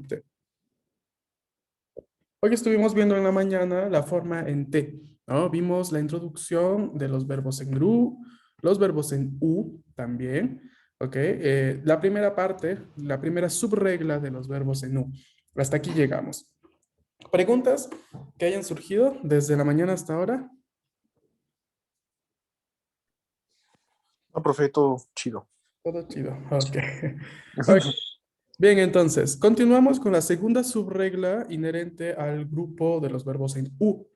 Te. Hoy estuvimos viendo en la mañana la forma en T, ¿no? Vimos la introducción de los verbos en RU, los verbos en U también, ¿ok? La primera parte, la primera subregla de los verbos en U. Hasta aquí llegamos. ¿Preguntas que hayan surgido desde la mañana hasta ahora? No, profe, todo chido. Todo chido, ok. Ok. Bien, entonces, continuamos con la segunda subregla inherente al grupo de los verbos en U.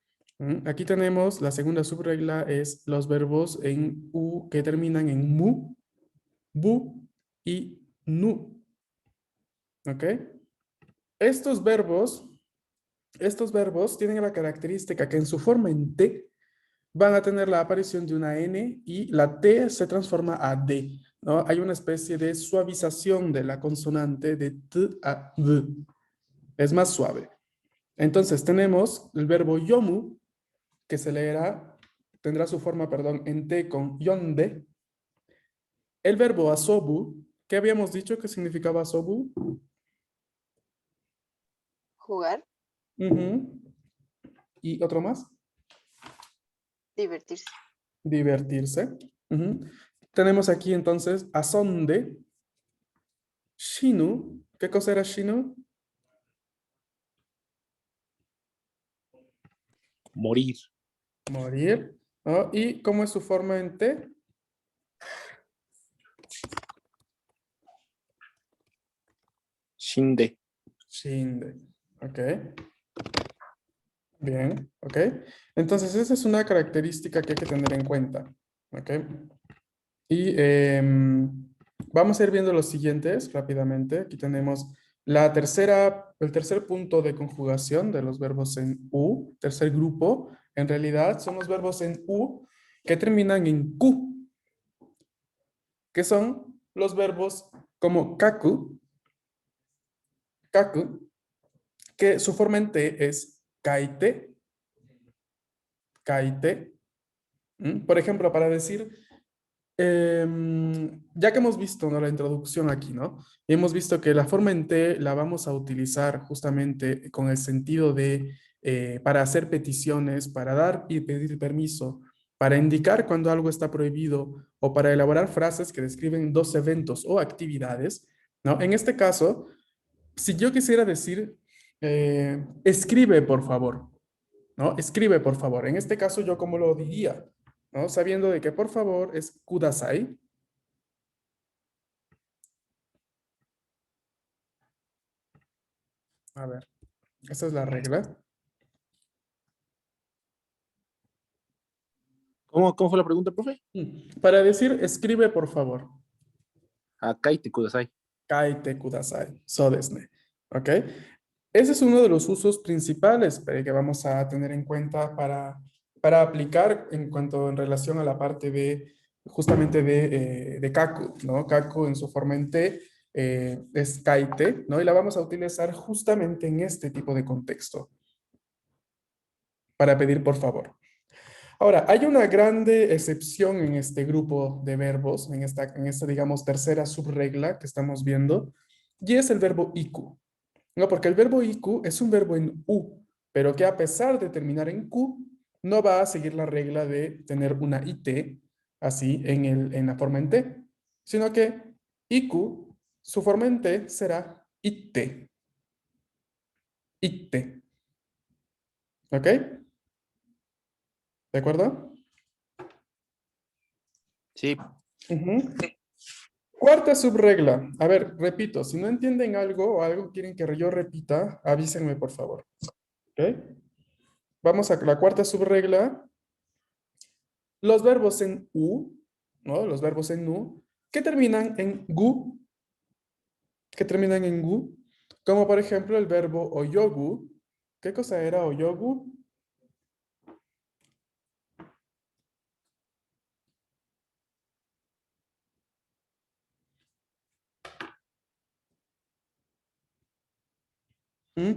Aquí tenemos la segunda subregla es los verbos en U que terminan en mu, bu y nu. ¿Ok? Estos verbos, estos verbos tienen la característica que en su forma en T van a tener la aparición de una N y la T se transforma a D, ¿no? Hay una especie de suavización de la consonante de T a D. Es más suave. Entonces tenemos el verbo yomu, que se leerá, tendrá su forma, perdón, en T con yonde. El verbo asobu, ¿qué habíamos dicho que significaba asobu? Jugar, Ujú. ¿Y otro más? divertirse. Divertirse. Ujú. Tenemos aquí entonces asonde, shinu. ¿Qué cosa era shinu? Morir. Morir. ¿No? ¿Y cómo es su forma en T? Shinde. Shinde. Ok. Bien, ok. Entonces, esa es una característica que hay que tener en cuenta. Ok. Y vamos a ir viendo los siguientes rápidamente. Aquí tenemos el tercer punto de conjugación de los verbos en U, tercer grupo. En realidad, son los verbos en U que terminan en Q, que son los verbos como kaku, kaku, que su forma en T es kaite, kaite. Por ejemplo, para decir, ya que hemos visto, ¿no?, la introducción aquí, ¿no? Y hemos visto que la forma en T la vamos a utilizar justamente con el sentido de, para hacer peticiones, para dar y pedir permiso, para indicar cuando algo está prohibido o para elaborar frases que describen dos eventos o actividades, ¿no? En este caso, si yo quisiera decir, escribe por favor, ¿no? Escribe, por favor. En este caso, ¿yo cómo lo diría? ¿No? Sabiendo de que, por favor, es kudasai. A ver, esa es la regla. ¿Cómo fue la pregunta, profe? Para decir, escribe, por favor. Akaite kudasai. Kaite kudasai. So desne. ¿Ok? Ese es uno de los usos principales que vamos a tener en cuenta para aplicar en cuanto en relación a la parte de justamente de kaku, ¿no? Kaku en su forma en T es kaite, ¿no? Y la vamos a utilizar justamente en este tipo de contexto para pedir por favor. Ahora, hay una grande excepción en este grupo de verbos, en esta, digamos, tercera subregla que estamos viendo, y es el verbo iku. No, porque el verbo IQ es un verbo en U, pero que a pesar de terminar en Q, no va a seguir la regla de tener una IT así en la forma en T, sino que IQ, su forma en T será IT. IT. ¿Ok? ¿De acuerdo? Sí. Ujú. Cuarta subregla. A ver, repito, si no entienden algo o algo quieren que yo repita, avísenme por favor. ¿Ok? Vamos a la cuarta subregla. Los verbos en U, ¿no? Los verbos en U, que terminan en gu, que terminan en gu, como por ejemplo el verbo oyogu. ¿Qué cosa era oyogu?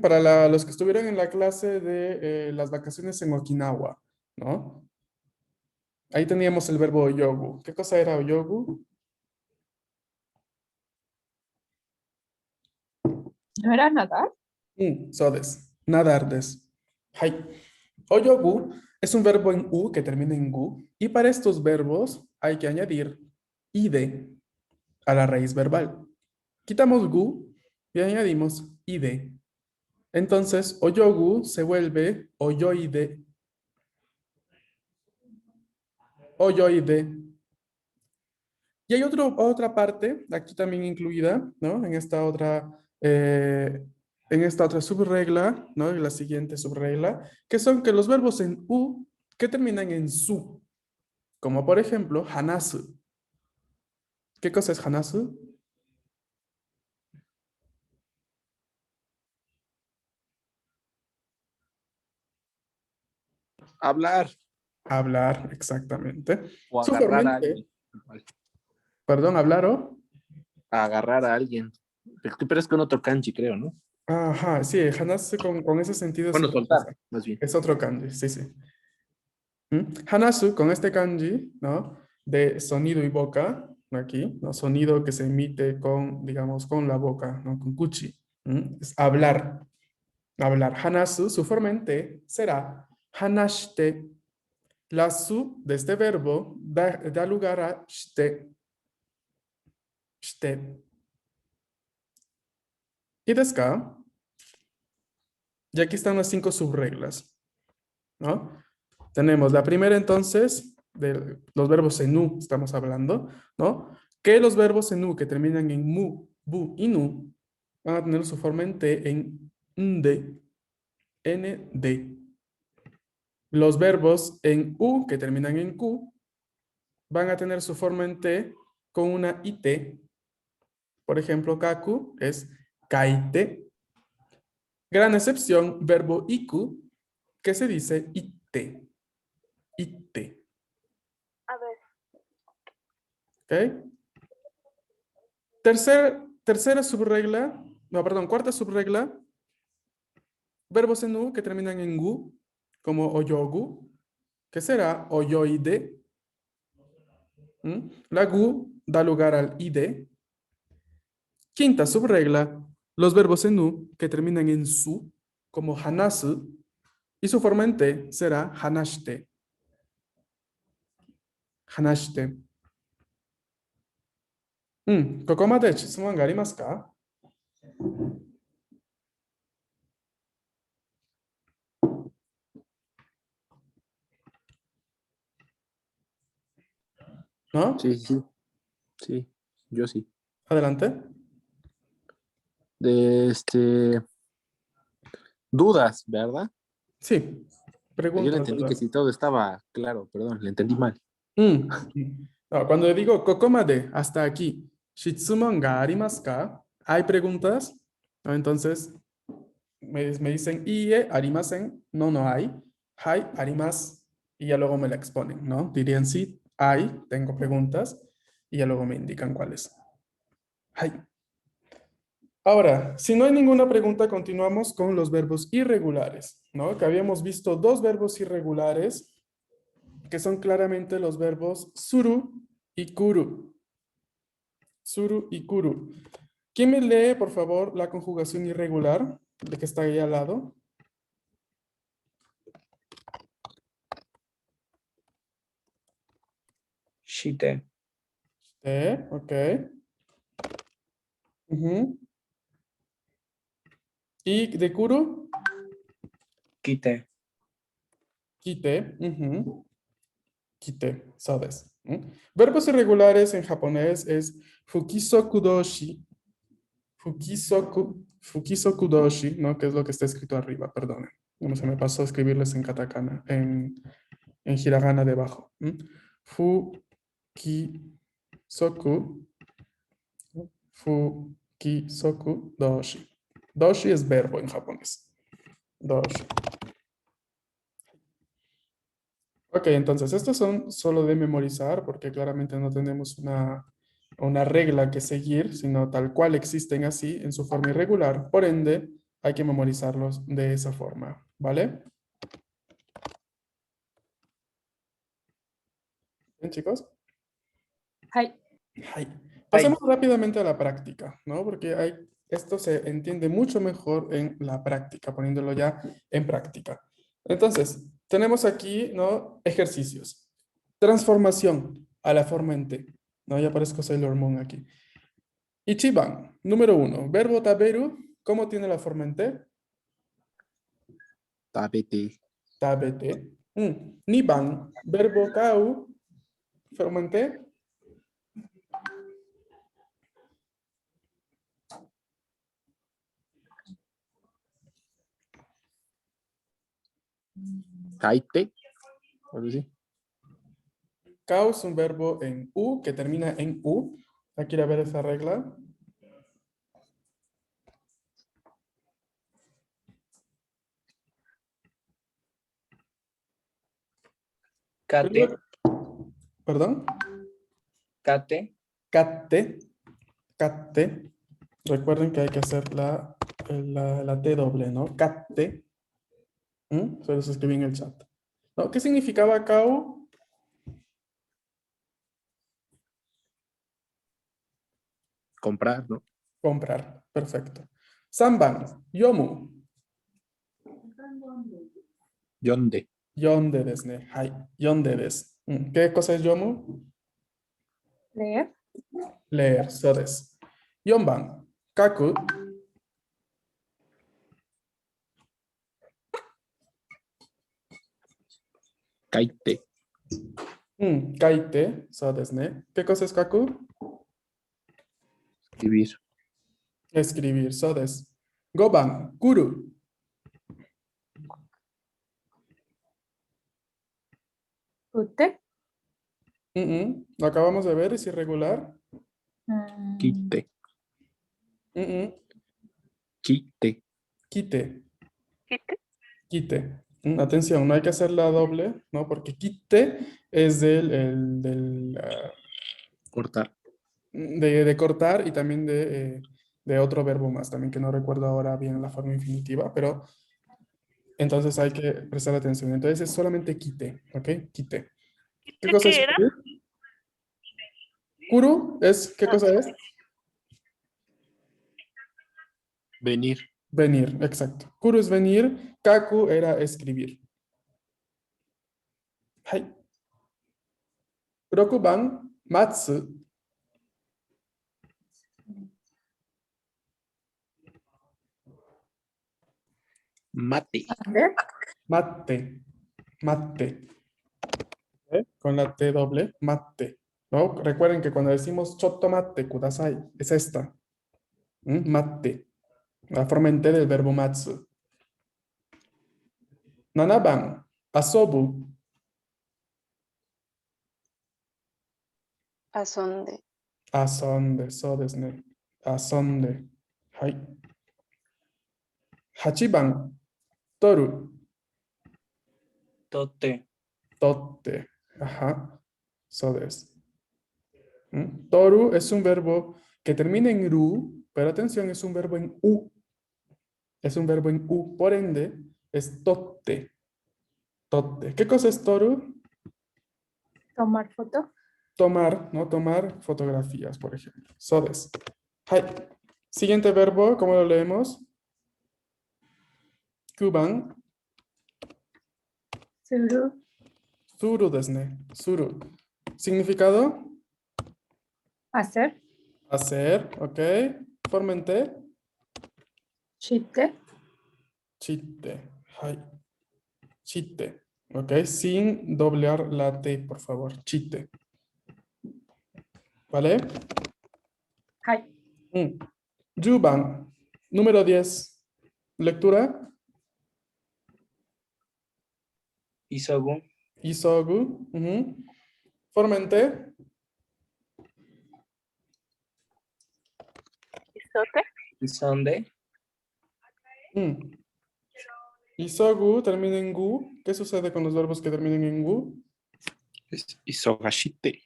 Para los que estuvieron en la clase de las vacaciones en Okinawa, ¿no? Ahí teníamos el verbo oyogu. ¿Qué cosa era oyogu? ¿No era nadar? So des. Nadar des. Hai. Oyogu es un verbo en u que termina en gu. Y para estos verbos hay que añadir ide a la raíz verbal. Quitamos gu y añadimos ide. Entonces, oyogu se vuelve oyoide. Oyoide. Y hay otra parte, aquí también incluida, ¿no? En esta otra subregla, ¿no? En la siguiente subregla, que son que los verbos en u que terminan en su, como por ejemplo, hanasu. ¿Qué cosa es hanasu? Hablar Hablar, exactamente. o Su agarrar a formente, alguien. perdón, hablar o... Agarrar a alguien. Pero es con otro kanji, creo, ¿no? Ajá, sí, hanasu con ese sentido es Bueno, otra soltar, cosa. más bien. Es otro kanji, sí, sí. Hanasu con este kanji, ¿no? De sonido y boca, aquí, ¿no? Sonido que se emite con, digamos, con la boca, ¿no? Con kuchi. Es hablar, hablar. Hanasu, su forma en te será hanashite. La su de este verbo da lugar a shite. Shite. Y desu ka. Y aquí están las 5 subreglas, ¿no? Tenemos la primera entonces, de los verbos en u, estamos hablando, ¿no? Que los verbos en u que terminan en mu, bu y nu van a tener su forma en t en nde, nd. Los verbos en u que terminan en q van a tener su forma en t con una it. Por ejemplo, kaku es kaite. Gran excepción, verbo iku, que se dice ite. Ite. A ver. ¿Ok? Tercera subregla, no, perdón, cuarta subregla, verbos en u que terminan en gu, como oyogu, que será oyoide. La gu da lugar al ide. Quinta subregla, los verbos en u que terminan en su, como hanasu, y su forma en te será hanashite. Hanashite. ここまで質問がありますか？ ¿No? Sí, sí, sí. Yo sí. Adelante. Dudas, ¿verdad? Sí. Yo le Preguntas, entendí que dudas. si todo estaba claro, perdón, le entendí mal. No, cuando digo kokomade, hasta aquí, shitsumon ga arimasu ka? ¿Hay preguntas? ¿No? Entonces, me dicen, iie, arimasen, no, no hay. Hay, arimas, y ya luego me la exponen, ¿no? Dirían sí, hay, tengo preguntas, y ya luego me indican cuáles. Hay. Ahora, si no hay ninguna pregunta, continuamos con los verbos irregulares, ¿no? Que habíamos visto dos verbos irregulares, que son claramente los verbos suru y kuru. Suru y kuru. ¿Quién me lee, por favor, la conjugación irregular de que está ahí al lado? Shite, Ok. Ujú. ¿Y de kuru? kite, Kite. Ujú. Kite, sabes. Verbos irregulares en japonés es fukisoku doshi. Fukisoku doshi, ¿no? Que es lo que está escrito arriba, perdón. No se me pasó a escribirles en katakana, en hiragana debajo. Fukisoku, fukisoku doshi. Doshi es verbo en japonés. Doshi. Ok, entonces estos son solo de memorizar porque claramente no tenemos una regla que seguir, sino tal cual existen así en su forma irregular. Por ende, hay que memorizarlos de esa forma, ¿vale? Bien, chicos. Hay. Ay. Pasemos rápidamente a la práctica, ¿no? Porque hay esto se entiende mucho mejor en la práctica, poniéndolo ya en práctica. Entonces, tenemos aquí, ¿no? Ejercicios. Transformación a la forma en T. No, ya aparezco Sailor Moon aquí. Ichiban, número 1. Verbo taberu, ¿cómo tiene la forma en T? Tabete. Tabete. Niban, verbo kau, forma en T. Kaite. Algo así. Kau es un verbo en U, que termina en U. Aquí ir a ver esa regla. Kate. Perdón. Kate. Catte. Catte. Recuerden que hay que hacer la T doble, ¿no? Catte. Se los escribí en el chat. ¿No? ¿Qué significaba Kau? Comprar, ¿no? Comprar. Perfecto. Samban. Yomu. Yonde. Yonde desu ne. Hai. Yonde desu. ¿Qué cosa es yomu? Leer. Leer. So desu. Yonban. Kaku. Kaite. Kaite. So desu ne. ¿Qué cosa es kaku? Escribir. Escribir. So desu. Goban. Kuru. Ute. Lo acabamos de ver, es irregular. Quite. Mm, Quite. Quite. Quite. Atención, no hay que hacer la doble, ¿no? Porque quite es Cortar. de cortar y también de otro verbo más, también que no recuerdo ahora bien la forma infinitiva, pero entonces hay que prestar atención. Entonces es solamente quite, ¿ok? Quite. ¿Qué cosa es qué era? kuru? Kuru es, ¿qué cosa es? Venir. Venir, exacto. Kuru es venir, kaku era escribir. Hai. Rokuban, matsu. Mate. Ver. Mate. Mate. Con la T doble, mate. ¿No? Recuerden que cuando decimos chotomate kudasai, es esta. Mate. La forma en T del verbo matsu. Nanaban, asobu. Asonde. Asonde, so desu ne. Asonde. Hai. Hachiban, toru. Tote. Totte. Ajá. So desu. Toru es un verbo que termina en ru, pero atención, es un verbo en u. Es un verbo en u, por ende, es totte. Totte. ¿Qué cosa es toru? Tomar foto. Tomar, ¿no? Tomar fotografías, por ejemplo. So desu. Hai. Siguiente verbo, ¿cómo lo leemos? Kuban, Suru. suru desu ne. Suru. Significado, Hacer. hacer, ¿ok? Forma en T, Chite. chitte. Hai. Chitte. ¿Ok? Sin doblear la T, por favor. Chitte. ¿Vale? Hai. Yuban, número 10. Lectura. Isogu. Isogu. Forma en T. Isote. Isonde. Mm. Isogu termina en gu. ¿Qué sucede con los verbos que terminen en gu? Isogashite.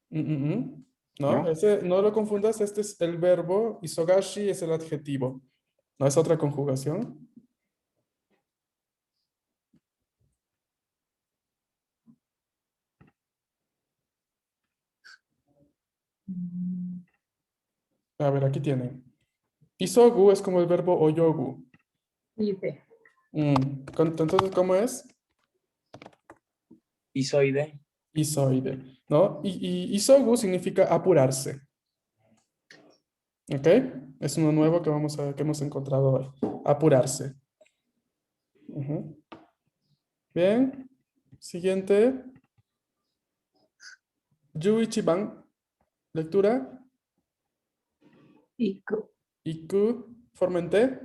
No, ¿No? ese, no lo confundas. Este es el verbo. Isogashi es el adjetivo. No es otra conjugación. A ver, aquí tienen. Isogu es como el verbo oyogu. Ide. Entonces, ¿cómo es? Isoide. Isoide, ¿no? Y isogu significa apurarse. ¿Ok? Es uno nuevo que hemos encontrado hoy. Apurarse. Ujú. Bien. Siguiente. Yu Ichiban. Lectura. Iku. Iku. Formente.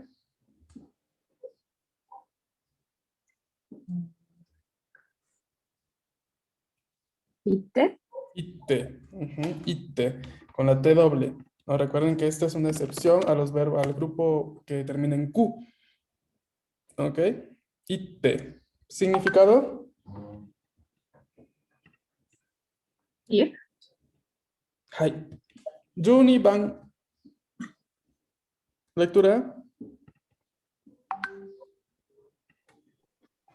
Ite. Ite. Ite. Con la T doble. No, recuerden que esta es una excepción a los verbos, al grupo que termina en Q. ¿Ok? Ite. Significado. Ir. Hai. Juni Ban. Lectura.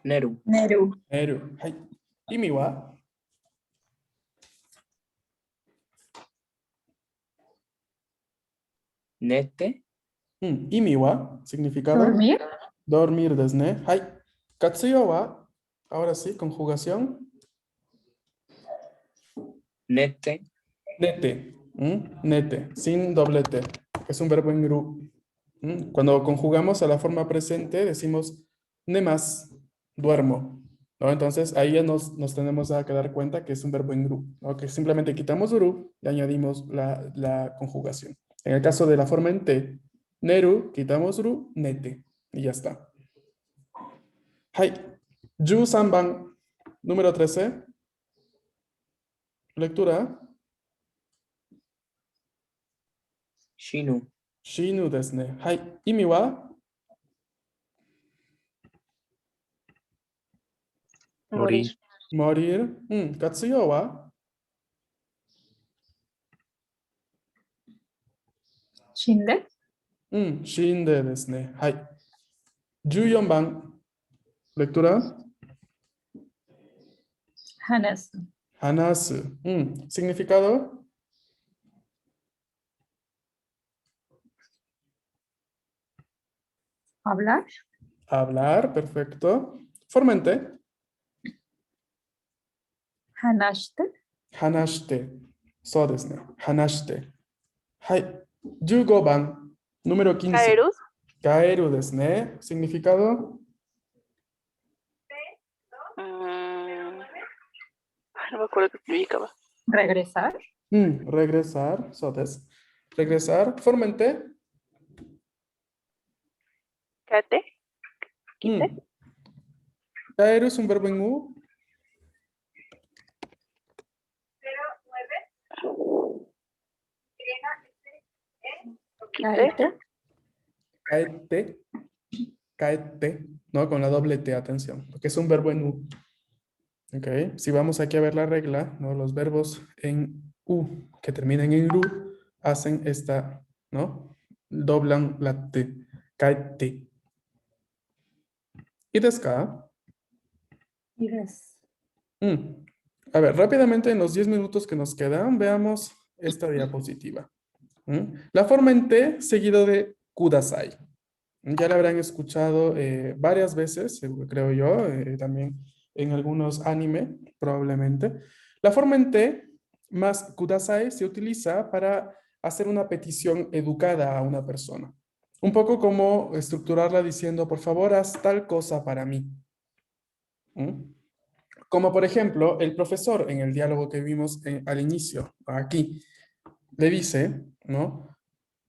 Neru. Neru. Eru. Hai. Imi wa. Nete. Imi wa. Significado. Dormir. Dormir desne. Hai. Katsuyo wa. Ahora sí, conjugación. Nete. Nete. Nete. Sin doble T. Es un verbo en gru. Cuando conjugamos a la forma presente, decimos nemas, duermo. ¿No? Entonces ahí ya nos tenemos a dar cuenta que es un verbo en gru, ¿no? Que simplemente quitamos uru y añadimos la conjugación. En el caso de la forma en te, neru, quitamos uru, nete. Y ya está. Hai. Yu Sanban, número 13. Lectura. Shinu. Shinu desne. Hai. Imi wa. Morir. Morir. Katsuyo wa. Shinde. Shinde desne. Hai. 14番. Lectura. Hanasu. Hanasu. Significado. Hablar. Hablar. Perfecto. Formente. Hanashite. Hanashite. So desne. Hanashite. Hai. 15番. Número 15. Kaeru. Kaeru desne. Significado. No me acuerdo qué significaba. Regresar. Regresar. So des. Regresar. Formente. Kate. Quite. Kaeru es un verbo en U. Caete. Caete. Caete. No, con la doble T, atención. Porque es un verbo en U. Ok, si vamos aquí a ver la regla, ¿no? Los verbos en U que terminan en RU hacen esta, ¿no? Doblan la T. Caete. ¿Y desca? Ires. A ver, rápidamente en los 10 minutos que nos quedan, veamos esta diapositiva. La forma en T seguido de kudasai. Ya la habrán escuchado varias veces, creo yo, también en algunos anime, probablemente. La forma en T más kudasai se utiliza para hacer una petición educada a una persona. Un poco como estructurarla diciendo, por favor, haz tal cosa para mí. Como por ejemplo, el profesor en el diálogo que vimos al inicio, aquí, le dice, ¿no?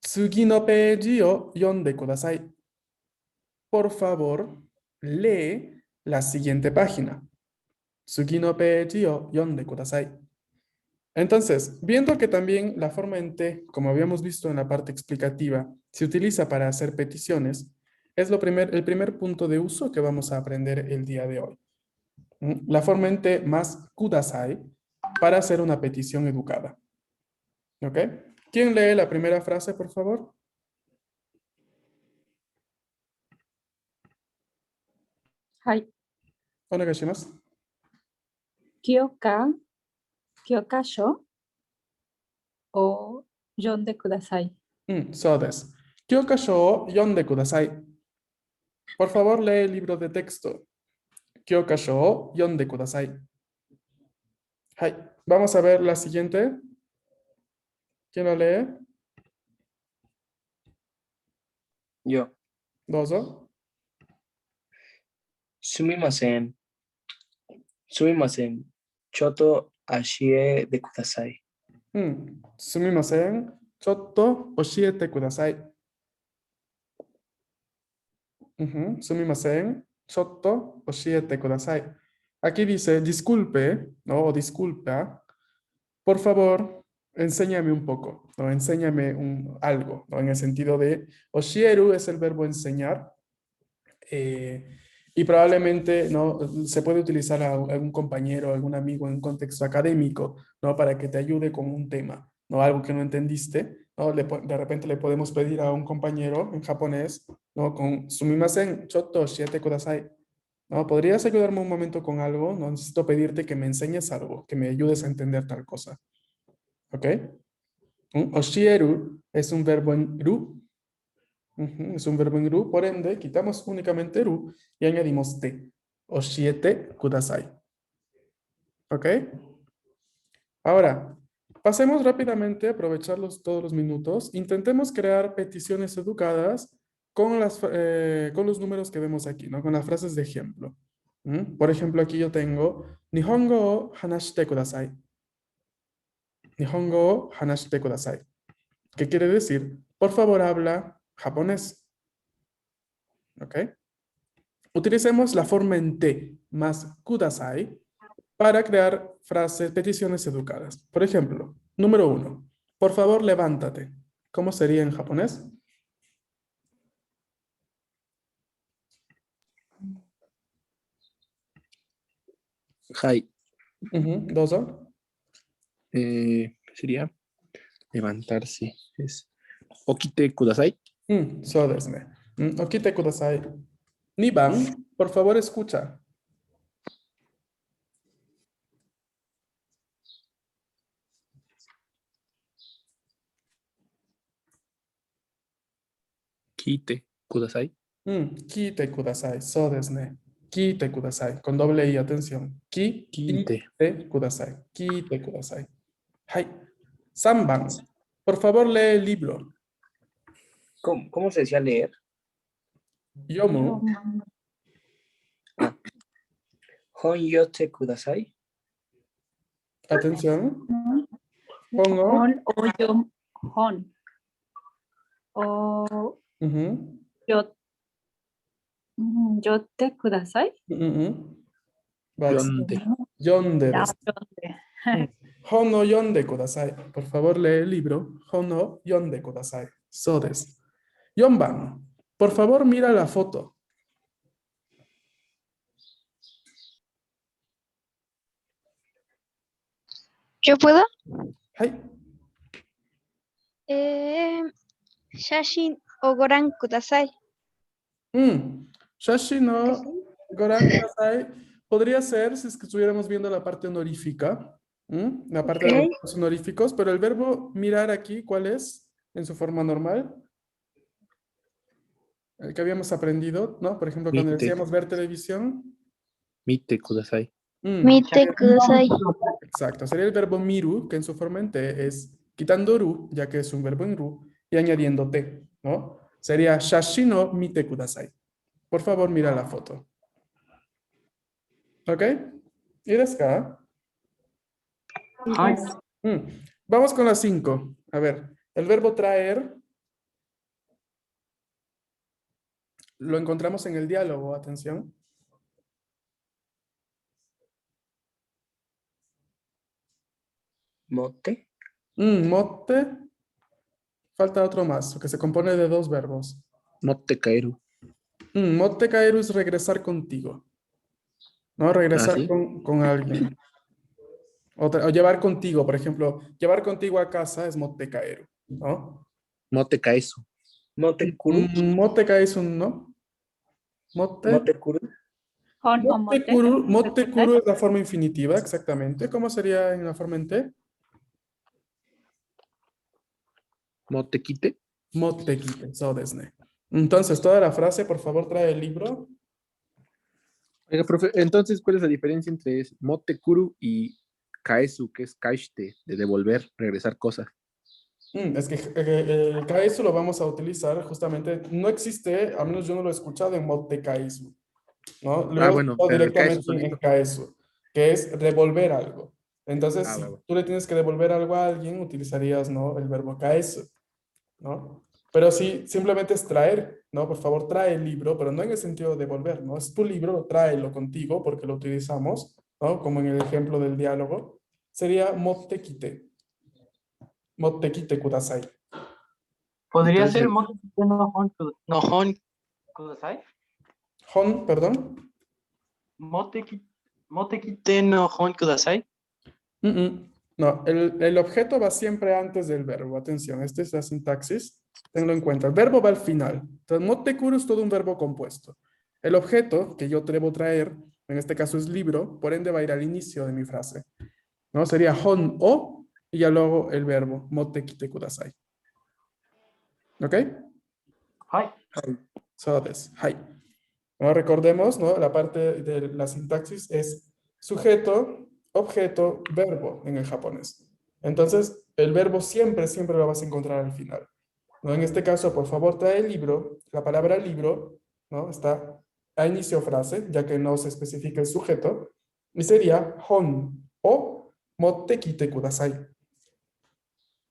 Tsugi no peiji o yonde kudasai. Por favor, lee la siguiente página. Tsugi no peiji o yonde kudasai. Entonces, viendo que también la forma en T, como habíamos visto en la parte explicativa, se utiliza para hacer peticiones, es el primer punto de uso que vamos a aprender el día de hoy. La forma en T más kudasai para hacer una petición educada. ¿Ok? ¿Quién lee la primera frase, por favor? Hai. Onegashimasu. Kyokasho o yonde kudasai. So desu. Kyokasho yonde kudasai. Por favor, lee el libro de texto. Kyokasho yonde kudasai. Hai. Vamos a ver la siguiente. ¿Quién la lee? Yo. Dozo. Sumimasen. Sumimasen. Choto ashie de kudasai. Sumimasen. Chotto oshiete kudasai. Sumimasen. Chotto oshiete kudasai. Aquí dice disculpe, ¿no? O disculpa. Por favor, enséñame un poco, ¿no? Enséñame algo, ¿no? En el sentido de oshieru es el verbo enseñar. Y probablemente, ¿no? Se puede utilizar a algún compañero, algún amigo en un contexto académico, ¿no? Para que te ayude con un tema, ¿no? Algo que no entendiste, ¿no? De repente le podemos pedir a un compañero en japonés, ¿no? Con sumimasen, chotto shiete kudasai, ¿no? ¿Podrías ayudarme un momento con algo? No necesito pedirte que me enseñes algo, que me ayudes a entender tal cosa. ¿Ok? Oshieru es un verbo en ru. Es un verbo en ru, por ende, quitamos únicamente ru y añadimos te. Oshiete kudasai. ¿Ok? Ahora, pasemos rápidamente a aprovechar todos los minutos. Intentemos crear peticiones educadas con los números que vemos aquí, ¿no? Con las frases de ejemplo. Por ejemplo, aquí yo tengo Nihongo o hanashite kudasai. Nihongo o hanashite kudasai. ¿Qué quiere decir? Por favor, habla japonés. ¿Ok? Utilicemos la forma en te más kudasai para crear frases, peticiones educadas. Por ejemplo, número 1. Por favor, levántate. ¿Cómo sería en japonés? Hai. Dozo. Sería levantarse. Es okite kudasai. So desu ne. Okite kudasai. 2 番, por favor, escucha. Kite kudasai. Kite kudasai. So desu ne. Kite kudasai. Con doble I, atención. Kite. Kite kudasai. Kite kudasai. Hai. 3 番. Por favor, lee el libro. ¿Cómo se decía leer? Yomu. Hon yote kudasai. Atención. Pongo. Hon o yo. Hon. O yo. Yo te kudasai. Vale. Yonde. Yonde Ya, desu. yonde. Hono yonde kudasai. Por favor, lee el libro. Hono yonde kudasai. So desu. 4 番. Por favor, mira la foto. ¿Yo puedo? Hai. 写真をご覧ください。 Shashi no goran kudasai. Podría ser si es que estuviéramos viendo la parte honorífica. La parte de los honoríficos. Pero el verbo mirar aquí, ¿cuál es? En su forma normal. El que habíamos aprendido, ¿no? Por ejemplo, cuando Mite. decíamos ver televisión. Mite kudasai. 見てください。 Exacto, sería el verbo miru, que en su forma en te es quitando ru, ya que es un verbo en ru, y añadiendo te, ¿no? Sería shashino mite kudasai. Por favor, mira la foto. ¿Ok? ¿Y de acá? Vamos con las 5. A ver, el verbo traer lo encontramos en el diálogo, atención. Mote. Mote. Falta otro más, que se compone de 2 verbos. Motte kaeru. Motte kaeru es regresar contigo. ¿No? Regresar ¿sí? con alguien. O llevar contigo, por ejemplo, llevar contigo a casa es motte kaeru, ¿no? Motte kaesu. Mote kuru. Motte kaesu, ¿no? Mote kuru. Hon o Motte kuru es la forma infinitiva, exactamente. ¿Cómo sería en la forma en te? Motte kite. Motekite, so desne. Entonces, toda la frase, por favor, trae el libro. Oiga, profe, entonces, ¿cuál es la diferencia entre motekuru y kaesu, que es kaishte, de devolver, regresar cosas? Es que kaesu lo vamos a utilizar justamente, no existe, al menos yo no lo he escuchado en Motekaesu, ¿no? Lo he Bueno, usado pero el kaesu directamente en solito. kaesu, que es devolver algo. Entonces, si Va. tú le tienes que devolver algo a alguien, utilizarías, ¿no? El verbo kaesu, ¿no? Pero si simplemente es traer, ¿no? Por favor, trae el libro, pero no en el sentido de devolver, ¿no? Es tu libro, tráelo contigo porque lo utilizamos, ¿no? Como en el ejemplo del diálogo. Sería motekite. Motekite kudasai. ¿Podría Entonces, ser motekite no hon kudasai? Hon, perdón. Motekite no hon kudasai. No, el objeto va siempre antes del verbo. Atención, esta es la sintaxis. Tenlo en cuenta. El verbo va al final. Entonces, motekuru es todo un verbo compuesto. El objeto que yo debo traer, en este caso es libro, por ende va a ir al inicio de mi frase. ¿No? Sería hon o y ya luego el verbo motekite kudasai. ¿Ok? Hai. So des. Hai. Ahora recordemos, ¿no? La parte de la sintaxis es sujeto, objeto, verbo en el japonés. Entonces, el verbo siempre, siempre lo vas a encontrar al final. ¿No? En este caso, por favor, trae el libro. La palabra libro, ¿no? Está a inicio frase, ya que no se especifica el sujeto. Y sería hon o motekite kudasai.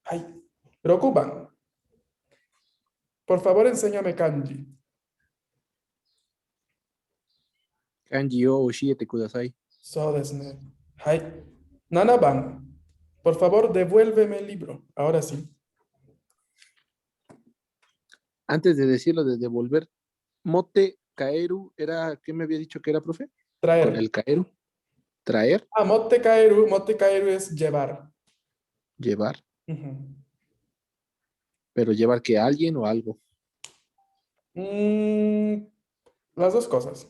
Ay, Rokuban. Por favor, enséñame kanji. kanji o oshiete kudasai. So desu ne. Hai. Nanaban. Por favor, devuélveme el libro. Ahora sí. Antes de decirlo de devolver, mote kaeru era, ¿qué me había dicho que era, profe? Traer. Con el kaeru. Traer, Motte kaeru es llevar. llevar, Ujú. pero llevar que alguien o algo. Las dos cosas.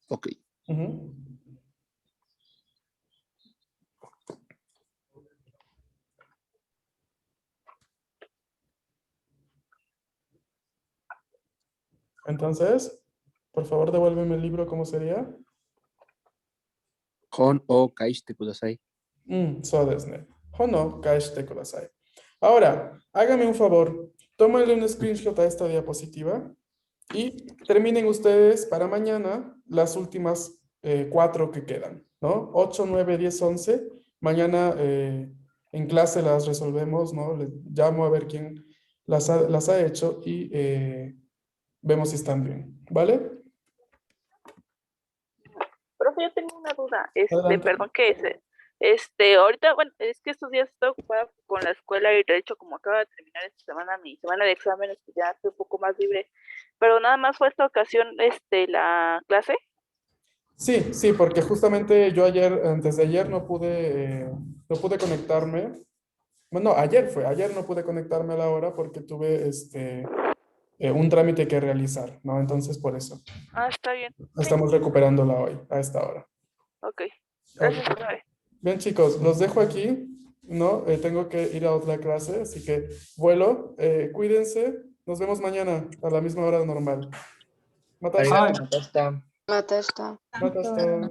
Ok. Ujú. Entonces, por favor, devuélveme el libro, ¿cómo sería? Hon o kaishite kudasai. So desu ne. Hono kaeshite kudasai. Ahora, hágame un favor. Tómale un screenshot a esta diapositiva y terminen ustedes para mañana las últimas 4 que quedan, ¿no? 8, 9, 10, 11. Mañana en clase las resolvemos, ¿no? Les llamo a ver quién las ha hecho y vemos si están bien, ¿vale? Profe, yo tengo una duda. Adelante. Perdón, ¿qué es? Ahorita, bueno, es que estos días estoy ocupada con la escuela y de hecho, como acaba de terminar esta semana, mi semana de exámenes, pues ya estoy un poco más libre. Pero nada más fue esta ocasión, la clase. Sí, sí, porque justamente yo antes de ayer no pude conectarme. Bueno, ayer no pude conectarme a la hora porque tuve un trámite que realizar, ¿no? Entonces, por eso. Ah, está bien. Estamos recuperándola hoy, a esta hora. Ok. Gracias, Ok. profe. Bien, chicos, los dejo aquí, ¿no? Tengo que ir a otra clase, así que vuelo. Cuídense. Nos vemos mañana a la misma hora normal. Matasta. Arigato, matasta. Matasta. Matasta.